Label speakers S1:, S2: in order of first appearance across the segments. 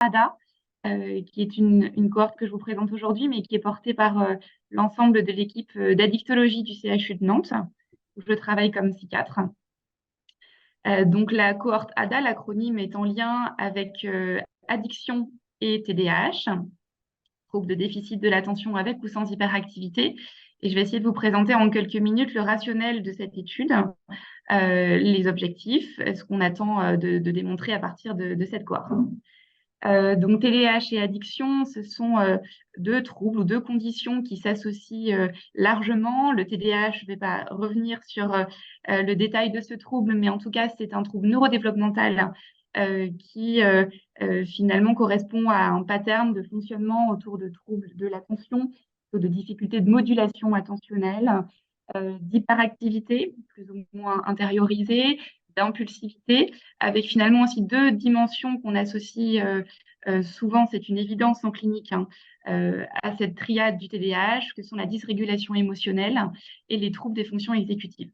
S1: ADA, qui est une cohorte que je vous présente aujourd'hui, mais qui est portée par l'ensemble de l'équipe d'addictologie du CHU de Nantes, où je travaille comme psychiatre. Donc la cohorte ADA, l'acronyme est en lien avec addiction et TDAH, trouble de déficit de l'attention avec ou sans hyperactivité. Et je vais essayer de vous présenter en quelques minutes le rationnel de cette étude, les objectifs, ce qu'on attend de démontrer à partir de cette cohorte. Donc TDAH et addiction, ce sont deux troubles ou deux conditions qui s'associent largement. Le TDAH, je ne vais pas revenir sur le détail de ce trouble, mais en tout cas, c'est un trouble neurodéveloppemental qui finalement correspond à un pattern de fonctionnement autour de troubles de l'attention, de difficultés de modulation attentionnelle, d'hyperactivité, plus ou moins intériorisée, d'impulsivité, avec finalement aussi deux dimensions qu'on associe souvent, c'est une évidence en clinique, à cette triade du TDAH, que sont la dysrégulation émotionnelle et les troubles des fonctions exécutives.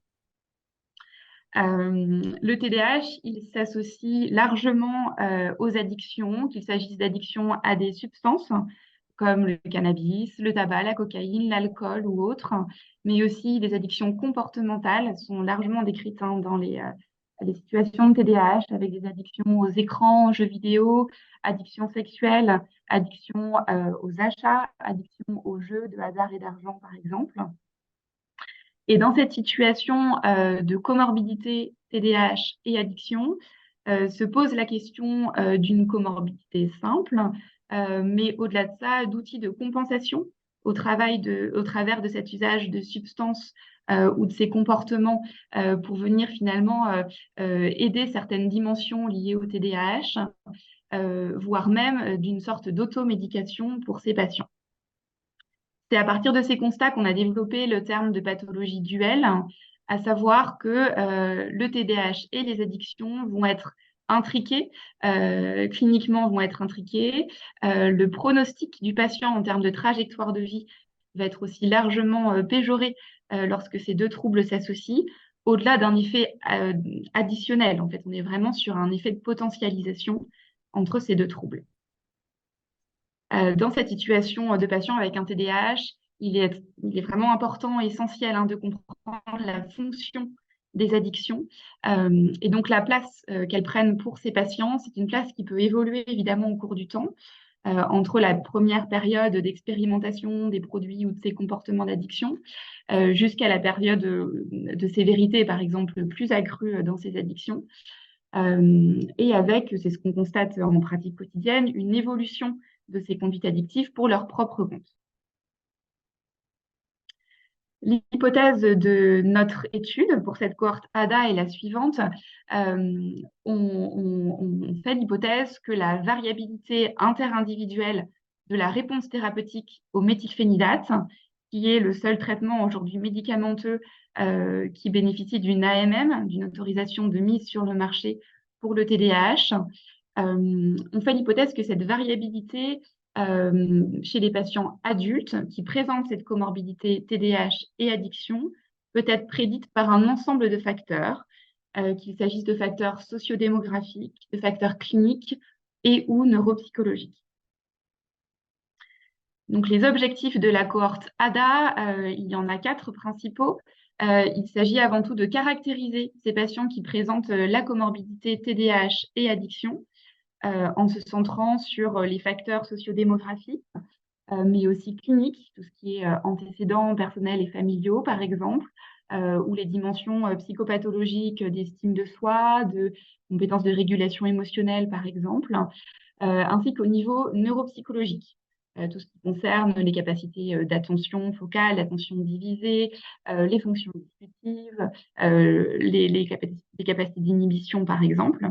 S1: Le TDAH, il s'associe largement aux addictions, qu'il s'agisse d'addictions à des substances comme le cannabis, le tabac, la cocaïne, l'alcool ou autres, mais aussi les addictions comportementales sont largement décrites dans les situations de TDAH, avec des addictions aux écrans, aux jeux vidéo, addictions sexuelles, addictions aux achats, addictions aux jeux de hasard et d'argent, par exemple. Et dans cette situation de comorbidité TDAH et addiction, se pose la question d'une comorbidité simple, mais au-delà de ça, d'outils de compensation au travers de cet usage de substances ou de ces comportements pour venir finalement aider certaines dimensions liées au TDAH, voire même d'une sorte d'automédication pour ces patients. C'est à partir de ces constats qu'on a développé le terme de pathologie duelle, à savoir que le TDAH et les addictions vont être intriqués, cliniquement vont être intriqués. Le pronostic du patient en termes de trajectoire de vie va être aussi largement péjoré lorsque ces deux troubles s'associent, au-delà d'un effet additionnel. En fait, on est vraiment sur un effet de potentialisation entre ces deux troubles. Dans cette situation de patient avec un TDAH, il est vraiment important, essentiel de comprendre la fonction des addictions. Et donc, la place qu'elles prennent pour ces patients, c'est une place qui peut évoluer évidemment au cours du temps, entre la première période d'expérimentation des produits ou de ces comportements d'addiction, jusqu'à la période de sévérité, par exemple, plus accrue dans ces addictions. Et avec, c'est ce qu'on constate en pratique quotidienne, une évolution de ces conduites addictives pour leur propre compte. L'hypothèse de notre étude pour cette cohorte ADA est la suivante. On fait l'hypothèse que la variabilité interindividuelle de la réponse thérapeutique au méthylphénidate, qui est le seul traitement aujourd'hui médicamenteux qui bénéficie d'une AMM, d'une autorisation de mise sur le marché pour le TDAH, on fait l'hypothèse que cette variabilité chez les patients adultes qui présentent cette comorbidité TDAH et addiction peut être prédite par un ensemble de facteurs, qu'il s'agisse de facteurs sociodémographiques, de facteurs cliniques et ou neuropsychologiques. Donc, les objectifs de la cohorte ADA, il y en a 4 principaux. Il s'agit avant tout de caractériser ces patients qui présentent la comorbidité TDAH et addiction, en se centrant sur les facteurs sociodémographiques, mais aussi cliniques, tout ce qui est antécédents personnels et familiaux, par exemple, ou les dimensions psychopathologiques d'estime de soi, de compétences de régulation émotionnelle, par exemple, ainsi qu'au niveau neuropsychologique. Tout ce qui concerne les capacités d'attention focale, d'attention divisée, les fonctions exécutives, les capacités d'inhibition, par exemple.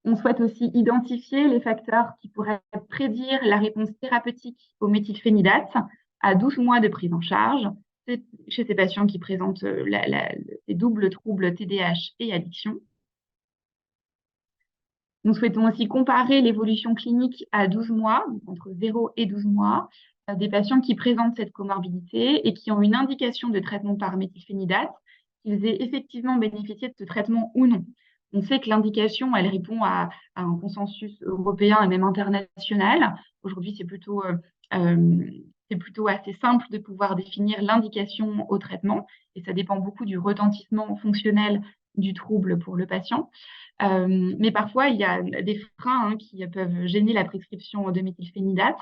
S1: On souhaite aussi identifier les facteurs qui pourraient prédire la réponse thérapeutique au méthylphénidate à 12 mois de prise en charge chez ces patients qui présentent les doubles troubles TDAH et addiction. Nous souhaitons aussi comparer l'évolution clinique à 12 mois, entre 0 et 12 mois, des patients qui présentent cette comorbidité et qui ont une indication de traitement par méthylphénidate, qu'ils aient effectivement bénéficié de ce traitement ou non. On sait que l'indication, elle répond à un consensus européen et même international. Aujourd'hui, c'est plutôt assez simple de pouvoir définir l'indication au traitement et ça dépend beaucoup du retentissement fonctionnel du trouble pour le patient. Mais parfois, il y a des freins qui peuvent gêner la prescription de méthylphénidate.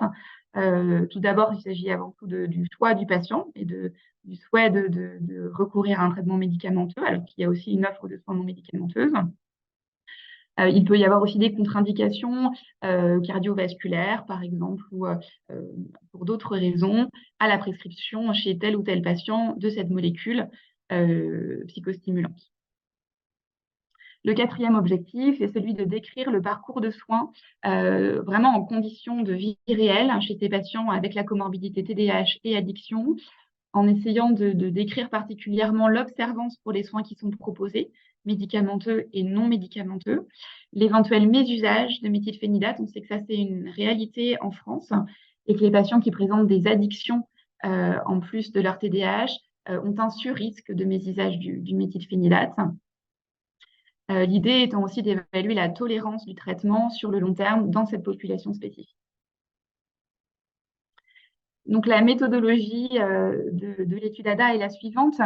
S1: Tout d'abord, il s'agit avant tout du choix du patient et du souhait de recourir à un traitement médicamenteux, alors qu'il y a aussi une offre de soins non médicamenteuses. Il peut y avoir aussi des contre-indications cardiovasculaires, par exemple, ou pour d'autres raisons, à la prescription chez tel ou tel patient de cette molécule psychostimulante. Le quatrième objectif est celui de décrire le parcours de soins vraiment en conditions de vie réelle chez ces patients avec la comorbidité TDAH et addiction, en essayant de décrire particulièrement l'observance pour les soins qui sont proposés, médicamenteux et non médicamenteux, l'éventuel mésusage de méthylphénidate. On sait que ça, c'est une réalité en France et que les patients qui présentent des addictions en plus de leur TDAH ont un surrisque de mésusage du méthylphénidate. L'idée étant aussi d'évaluer la tolérance du traitement sur le long terme dans cette population spécifique. Donc, la méthodologie de l'étude ADA est la suivante.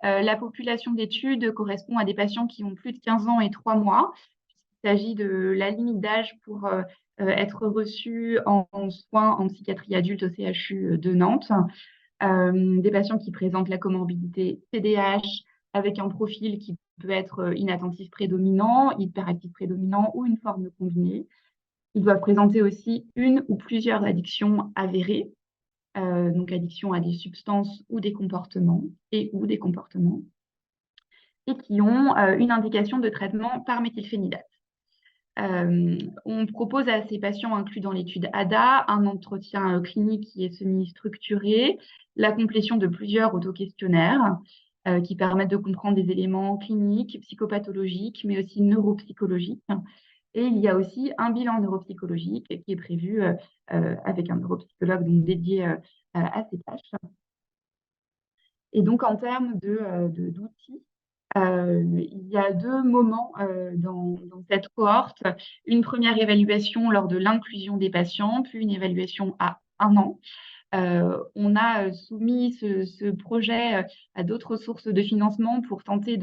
S1: La population d'étude correspond à des patients qui ont plus de 15 ans et 3 mois. Il s'agit de la limite d'âge pour être reçu en soins en psychiatrie adulte au CHU de Nantes. Des patients qui présentent la comorbidité TDAH avec un profil qui peut être inattentif prédominant, hyperactif prédominant ou une forme combinée. Ils doivent présenter aussi une ou plusieurs addictions avérées, donc addiction à des substances ou des comportements, et qui ont une indication de traitement par méthylphénidate. On propose à ces patients inclus dans l'étude ADA un entretien clinique qui est semi-structuré, la complétion de plusieurs autoquestionnaires qui permettent de comprendre des éléments cliniques, psychopathologiques, mais aussi neuropsychologiques. Et il y a aussi un bilan neuropsychologique qui est prévu avec un neuropsychologue dédié à ces tâches. Et donc, en termes d'outils, il y a 2 moments dans cette cohorte. Une première évaluation lors de l'inclusion des patients, puis une évaluation à 1 an. On a soumis ce projet à d'autres sources de financement pour tenter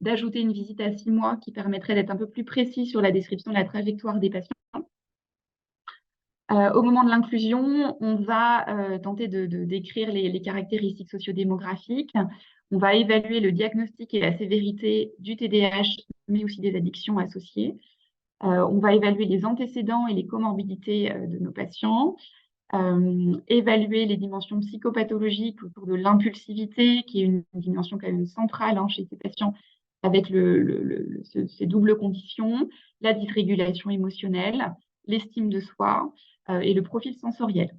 S1: d'ajouter une visite à 6 mois qui permettrait d'être un peu plus précis sur la description de la trajectoire des patients. Au moment de l'inclusion, on va tenter de décrire les caractéristiques sociodémographiques. On va évaluer le diagnostic et la sévérité du TDAH, mais aussi des addictions associées. On va évaluer les antécédents et les comorbidités de nos patients. Évaluer les dimensions psychopathologiques autour de l'impulsivité, qui est une dimension quand même centrale chez ces patients, avec ces doubles conditions, la dysrégulation émotionnelle, l'estime de soi et le profil sensoriel.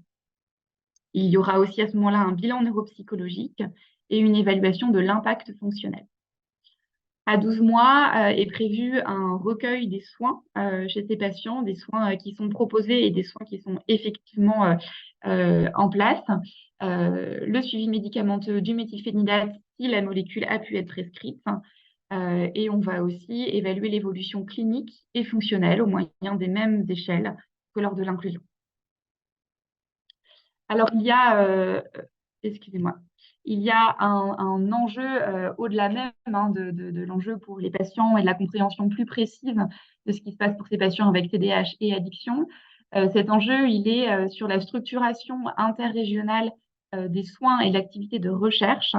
S1: Il y aura aussi à ce moment-là un bilan neuropsychologique et une évaluation de l'impact fonctionnel. À 12 mois est prévu un recueil des soins chez ces patients, des soins qui sont proposés et des soins qui sont effectivement en place. Le suivi médicamenteux du méthylphénidate si la molécule a pu être prescrite. Et on va aussi évaluer l'évolution clinique et fonctionnelle au moyen des mêmes échelles que lors de l'inclusion. Alors, il y a, excusez-moi, il y a un enjeu au-delà même de l'enjeu pour les patients et de la compréhension plus précise de ce qui se passe pour ces patients avec TDAH et addiction. Cet enjeu, il est sur la structuration interrégionale des soins et l'activité de recherche,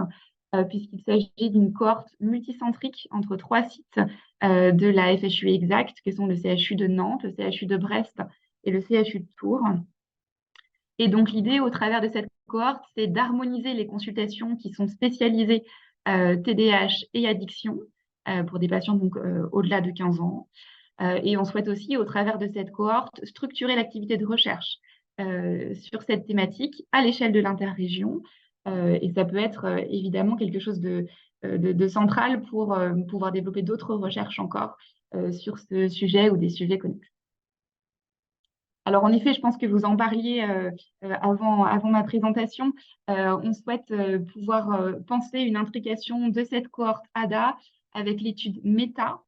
S1: puisqu'il s'agit d'une cohorte multicentrique entre 3 sites de la FHU Exact, qui sont le CHU de Nantes, le CHU de Brest et le CHU de Tours. Et donc, l'idée, au travers de cette cohorte, c'est d'harmoniser les consultations qui sont spécialisées TDAH et addiction pour des patients donc au-delà de 15 ans. Et on souhaite aussi, au travers de cette cohorte, structurer l'activité de recherche sur cette thématique à l'échelle de l'interrégion. Et ça peut être évidemment quelque chose de central pour pouvoir développer d'autres recherches encore sur ce sujet ou des sujets connexes. Alors, en effet, je pense que vous en parliez avant ma présentation. On souhaite pouvoir penser une intrication de cette cohorte ADA avec l'étude META,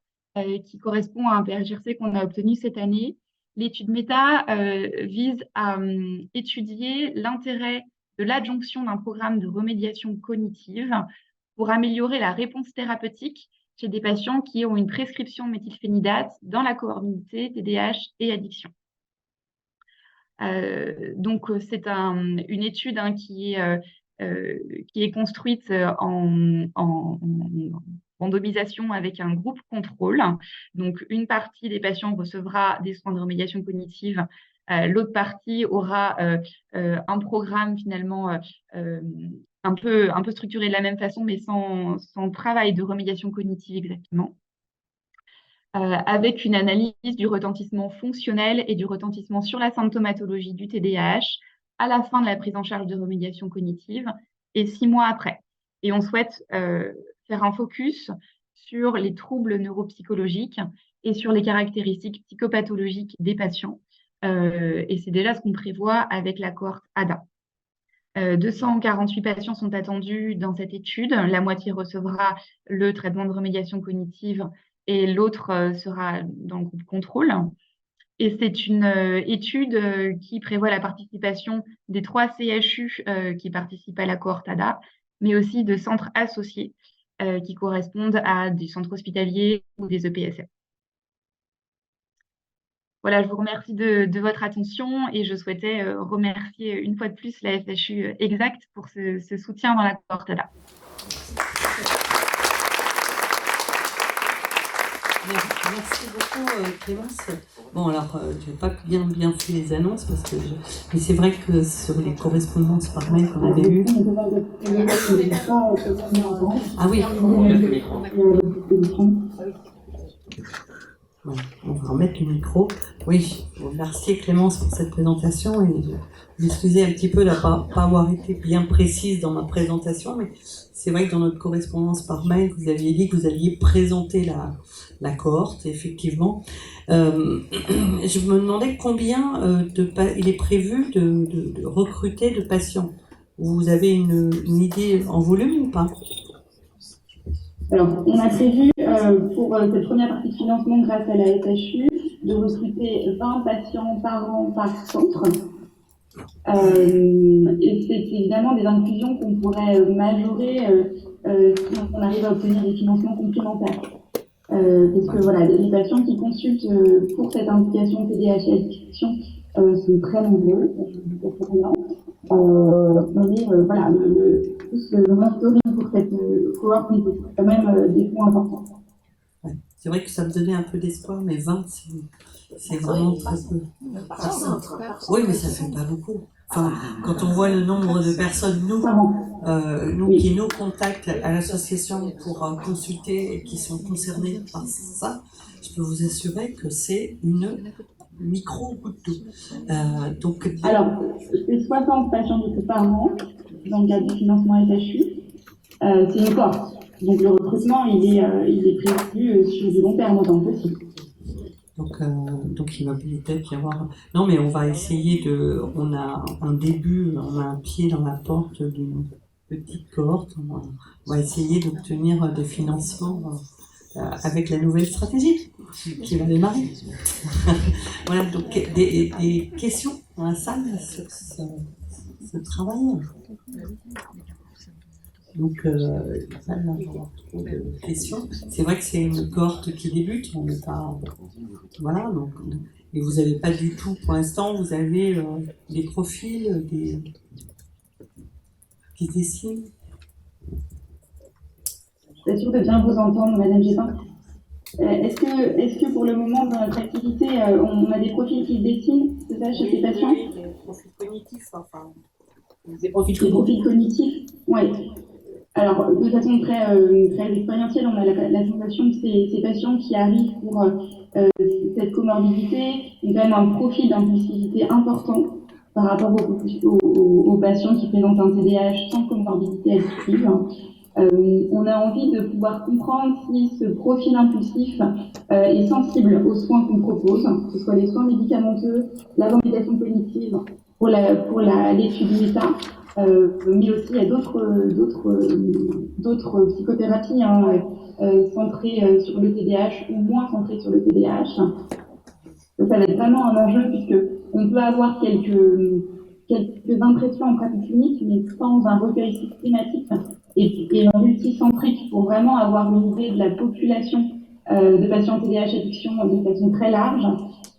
S1: qui correspond à un PRGRC qu'on a obtenu cette année. L'étude méta vise à étudier l'intérêt de l'adjonction d'un programme de remédiation cognitive pour améliorer la réponse thérapeutique chez des patients qui ont une prescription méthylphénidate dans la comorbidité TDAH et addiction. Donc, c'est une étude qui est construite en randomisation avec un groupe contrôle. Donc, une partie des patients recevra des soins de remédiation cognitive. L'autre partie aura un programme finalement un peu structuré de la même façon, mais sans travail de remédiation cognitive exactement. Avec une analyse du retentissement fonctionnel et du retentissement sur la symptomatologie du TDAH à la fin de la prise en charge de remédiation cognitive et 6 mois après. Et on souhaite faire un focus sur les troubles neuropsychologiques et sur les caractéristiques psychopathologiques des patients. Et c'est déjà ce qu'on prévoit avec la cohorte ADA. 248 patients sont attendus dans cette étude. La moitié recevra le traitement de remédiation cognitive et l'autre sera dans le groupe contrôle. Et c'est une étude qui prévoit la participation des 3 CHU qui participent à la cohorte ADA, mais aussi de centres associés qui correspondent à des centres hospitaliers ou des EPSF. Voilà, je vous remercie de votre attention et je souhaitais remercier une fois de plus la FHU Exact pour ce soutien dans la cohorte ADA.
S2: Merci beaucoup Clémence. Bon alors, je n'ai pas bien fait les annonces parce que mais c'est vrai que sur les correspondances par mail qu'on avait eues. Ah oui. Bon, on va remettre le micro. Oui, je vous remercie Clémence pour cette présentation et je m'excusais un petit peu de ne pas avoir été bien précise dans ma présentation, mais c'est vrai que dans notre correspondance par mail, vous aviez dit que vous alliez présenter la cohorte, effectivement. Je me demandais combien il est prévu de recruter de patients. Vous avez une idée en volume ou pas ?
S3: Alors, on a prévu pour cette première partie de financement grâce à la FHU de recruter 20 patients par an par centre. Et c'est évidemment des inclusions qu'on pourrait majorer si on arrive à obtenir des financements complémentaires. Parce que voilà, les patients qui consultent pour cette indication TDAH et addiction sont très nombreux, mais voilà, le mentoring pour cette cohorte nécessite quand même des fonds importants.
S2: Ouais. C'est vrai que ça me donnait un peu d'espoir, mais 20, c'est vraiment très peu. Oui, mais ça fait pas beaucoup. Enfin, quand on voit le nombre de personnes, nous qui nous contactent à l'association pour consulter et qui sont concernés par ça, je peux vous assurer que c'est une micro-goutte d'eau. Donc,
S3: alors, c'est 60 patients de par an dans le cadre du financement FHU. C'est une cohorte. Donc le recrutement, il est prévu sur du long terme autant que possible.
S2: Donc il va peut-être y avoir... Non, mais on va essayer on a un début, on a un pied dans la porte d'une petite cohorte. On va essayer d'obtenir des financements avec la nouvelle stratégie qui va démarrer. Voilà, donc des questions dans la salle sur ce travail. Donc, il va pas y avoir trop de questions. C'est vrai que c'est une cohorte qui débute, on n'est pas... Voilà, donc... Et vous n'avez pas du tout, pour l'instant, vous avez des profils, qui se dessinent.
S3: Je suis sûre de bien vous entendre, Madame Gépin. Est-ce que pour le moment, dans notre activité, on a des profils qui se dessinent, c'est ça, chez ces patients ?
S2: Oui, des profils cognitifs, enfin...
S3: Des profils cognitifs, oui. Alors, de façon très expérientielle, on a la sensation que ces patients qui arrivent pour cette comorbidité ont quand même un profil d'impulsivité important par rapport aux patients qui présentent un TDAH sans comorbidité addictive. On a envie de pouvoir comprendre si ce profil impulsif est sensible aux soins qu'on propose, que ce soit les soins médicamenteux, la remédiation cognitive pour l'étude méta, mais aussi il y a d'autres psychothérapies centrées sur le TDAH ou moins centrées sur le TDAH. Ça va être vraiment un enjeu puisque on peut avoir quelques impressions en pratique clinique, mais sans un recueil systématique et multicentrique pour vraiment avoir une idée de la population de patients TDAH addiction de façon très large.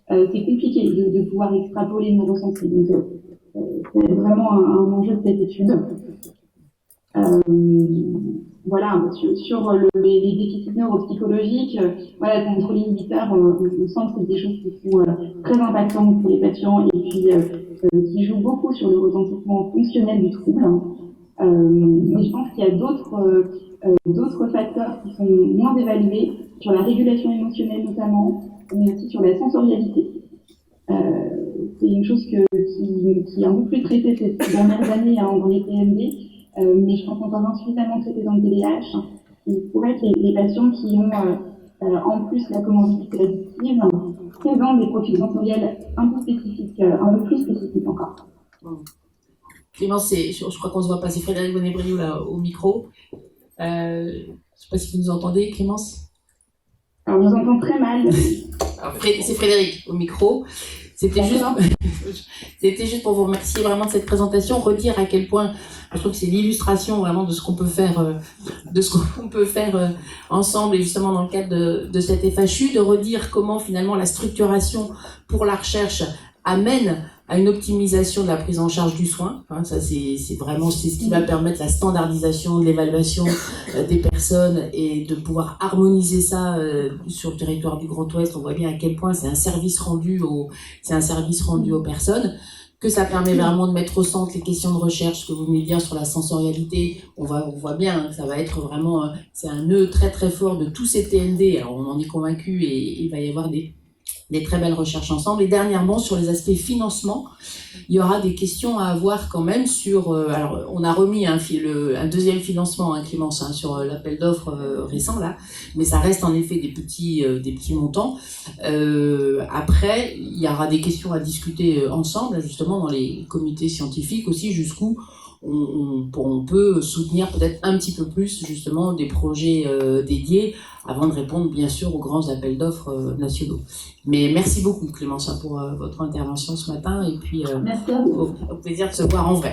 S3: C'est compliqué de pouvoir extrapoler nos ressentis. Donc, c'est vraiment un enjeu de cette étude. Voilà, sur les déficits neuropsychologiques, voilà, le contrôle inhibiteur, on sent que c'est des choses qui sont très impactantes pour les patients et puis qui jouent beaucoup sur le retentissement fonctionnel du trouble. Mais je pense qu'il y a d'autres facteurs qui sont moins évalués, sur la régulation émotionnelle notamment, mais aussi sur la sensorialité. C'est une chose qui est un peu plus traitée ces dernières années dans les TMD, mais je pense encore insuffisamment traitée dans le TDAH. Il pourrait que les patients qui ont en plus la comorbidité addictive présentent des profils sensoriels un peu spécifiques, un peu plus spécifiques encore.
S4: Clémence, je crois qu'on se voit passer Frédéric Bonnet-Briou là au micro. Je ne sais pas si vous nous entendez, Clémence.
S3: Alors, je vous entends très mal.
S4: Alors, c'est Frédéric au micro. C'était juste pour vous remercier vraiment de cette présentation, redire à quel point je trouve que c'est l'illustration vraiment de ce qu'on peut faire, ensemble et justement dans le cadre de cette FHU, de redire comment finalement la structuration pour la recherche amène à une optimisation de la prise en charge du soin. Ça, c'est vraiment ce qui va permettre la standardisation de l'évaluation des personnes et de pouvoir harmoniser ça sur le territoire du Grand Ouest. On voit bien à quel point c'est un service rendu aux personnes, que ça permet vraiment de mettre au centre les questions de recherche, ce que vous venez de dire sur la sensorialité. On voit bien que ça va être vraiment, c'est un nœud très très fort de tous ces TND. Alors on en est convaincu et il va y avoir des très belles recherches ensemble. Et dernièrement, sur les aspects financement, il y aura des questions à avoir quand même sur... alors, on a remis un deuxième financement, Clémence, sur l'appel d'offres récent, là, mais ça reste en effet des petits montants. Après, il y aura des questions à discuter ensemble, justement, dans les comités scientifiques aussi, jusqu'où on peut soutenir peut-être un petit peu plus, justement, des projets dédiés, avant de répondre bien sûr aux grands appels d'offres nationaux. Mais merci beaucoup Clémence pour votre intervention ce matin et puis au plaisir de se voir en vrai.